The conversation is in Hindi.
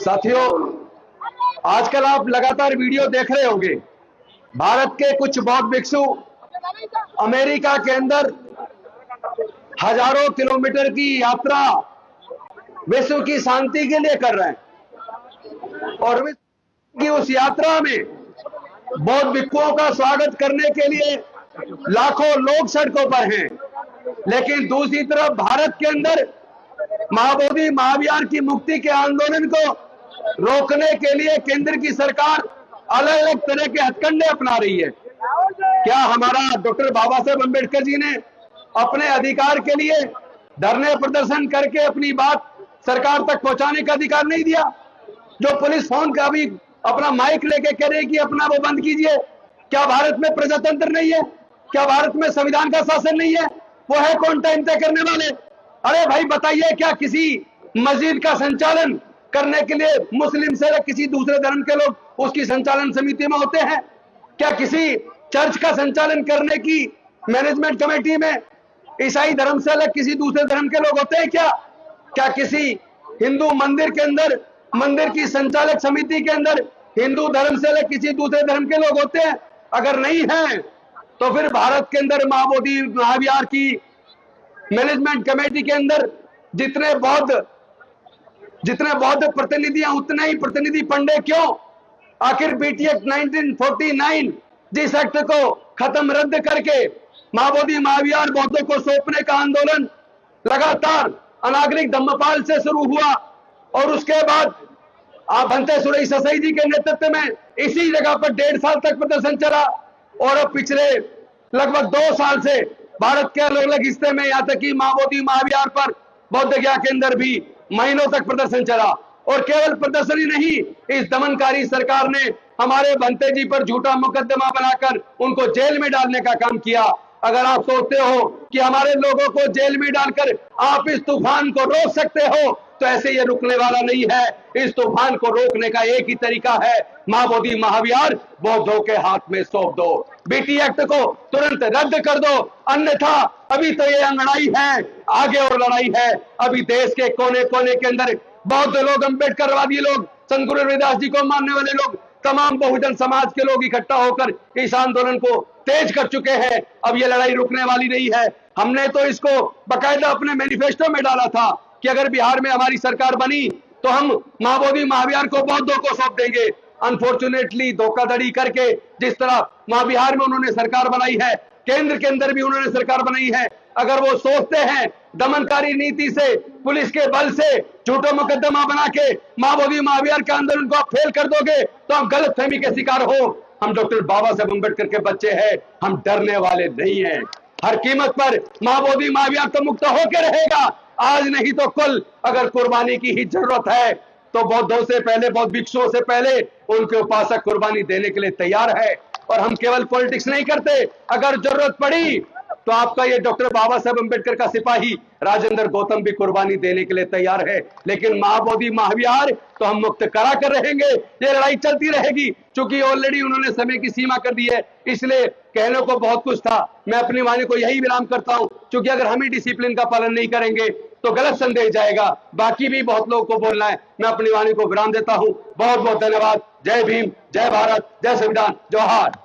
साथियों, आजकल आप लगातार वीडियो देख रहे होंगे। भारत के कुछ बौद्ध भिक्षु अमेरिका के अंदर हजारों किलोमीटर की यात्रा विश्व की शांति के लिए कर रहे हैं और विश्व की उस यात्रा में बौद्ध भिक्षुओं का स्वागत करने के लिए लाखों लोग सड़कों पर हैं। लेकिन दूसरी तरफ भारत के अंदर महाबोधि महाविहार की मुक्ति के आंदोलन को रोकने के लिए केंद्र की सरकार अलग अलग तरह के हथकंडे अपना रही है। क्या हमारा डॉक्टर बाबा साहेब अम्बेडकर जी ने अपने अधिकार के लिए धरने प्रदर्शन करके अपनी बात सरकार तक पहुंचाने का अधिकार नहीं दिया? जो पुलिस फोन का भी अपना माइक लेके कह रही कि अपना वो बंद कीजिए, क्या भारत में प्रजातंत्र नहीं है? क्या भारत में संविधान का शासन नहीं है? वो है कौन टाइम तय करने वाले? अरे भाई बताइए, क्या किसी मस्जिद का संचालन करने के लिए मुस्लिम से या किसी दूसरे धर्म के लोग उसकी संचालन समिति में होते हैं? क्या किसी चर्च का संचालन करने की मैनेजमेंट कमेटी में ईसाई धर्म से अलग किसी दूसरे धर्म के लोग होते हैं? क्या किसी हिंदू मंदिर के अंदर मंदिर की संचालक समिति के अंदर हिंदू धर्म से अलग किसी दूसरे धर्म के लोग होते हैं? अगर नहीं है तो फिर भारत के अंदर महाबोधि महाविहार की मैनेजमेंट कमेटी के अंदर जितने बौद्ध प्रतिनिधि हैं उतने ही प्रतिनिधि पंडे क्यों? आखिर बीटी एक्ट 1949 जिस एक्ट को खत्म रद्द करके महाबोधि महाविहार बौद्धों को सौंपने का आंदोलन लगातार अनागरिक धम्मपाल से शुरू हुआ और उसके बाद भंते सुरई ससाई जी के नेतृत्व में इसी जगह पर 1.5 साल तक प्रदर्शन चला और अब पिछले लगभग 2 साल से भारत के अलग अलग हिस्से में यहाँ तक कि महाबोधि महाविहार पर बौद्ध गया के अंदर भी महीनों तक प्रदर्शन चला। और केवल प्रदर्शन ही नहीं, इस दमनकारी सरकार ने हमारे भंते जी पर झूठा मुकदमा बनाकर उनको जेल में डालने का काम किया। अगर आप सोचते हो कि हमारे लोगों को जेल में डालकर आप इस तूफान को रोक सकते हो तो ऐसे ये रुकने वाला नहीं है। इस तूफान को रोकने का एक ही तरीका है, महाबोधि महाविहार बौद्धों के हाथ में सौंप दो। बीटी एक्ट को तुरंत रद्द कर दो, अन्यथा अभी तो ये लड़ाई है, आगे और लड़ाई है। अभी देश के कोने कोने के अंदर बौद्ध लोग, अम्बेडकरवादी लोग, संत गुरु रविदास जी को मानने वाले लोग, तमाम बहुजन समाज के लोग इकट्ठा होकर इस आंदोलन को तेज कर चुके हैं। अब ये लड़ाई रुकने वाली नहीं है। हमने तो इसको बकायदा अपने मैनिफेस्टो में डाला था कि अगर बिहार में हमारी सरकार बनी तो हम महाबोधि महाविहार को बौद्धों को सौंप देंगे। अनफॉर्चुनेटली धोखाधड़ी करके जिस तरह महाविहार में उन्होंने सरकार बनाई है, केंद्र के अंदर भी उन्होंने सरकार बनाई है, अगर वो सोचते हैं दमनकारी नीति से, पुलिस के बल से झूठा मुकदमा बना के महाबोधि महाविहार के आंदोलन को आप फेल कर दोगे तो हम गलत फहमी के शिकार हो। हम डॉक्टर बाबा साहेब अम्बेडकर के बच्चे हैं, हम डरने वाले नहीं हैं। हर कीमत पर महाबोधि महाविहार तो मुक्त होकर रहेगा, आज नहीं तो कल। अगर कुर्बानी की ही जरूरत है तो बौद्धों से पहले, बौद्ध भिक्षुओं से पहले उनके उपासक कुर्बानी देने के लिए तैयार है। और हम केवल पॉलिटिक्स नहीं करते, अगर जरूरत पड़ी तो आपका ये डॉक्टर बाबा साहेब अम्बेडकर का सिपाही राजेंद्र गौतम भी कुर्बानी देने के लिए तैयार है। लेकिन महाबोधि महाविहार तो हम मुक्त करा कर रहेंगे। ये लड़ाई चलती रहेगी, क्योंकि ऑलरेडी उन्होंने समय की सीमा कर दी है। इसलिए कहने को बहुत कुछ था, मैं अपनी वाणी को यही विराम करता हूं, क्योंकि अगर हम ही डिसिप्लिन का पालन नहीं करेंगे तो गलत संदेश जाएगा। बाकी भी बहुत लोगों को बोलना है, मैं अपनी वाणी को विराम देता हूं। बहुत बहुत धन्यवाद। जय भीम, जय भारत, जय संविधान, जोहार।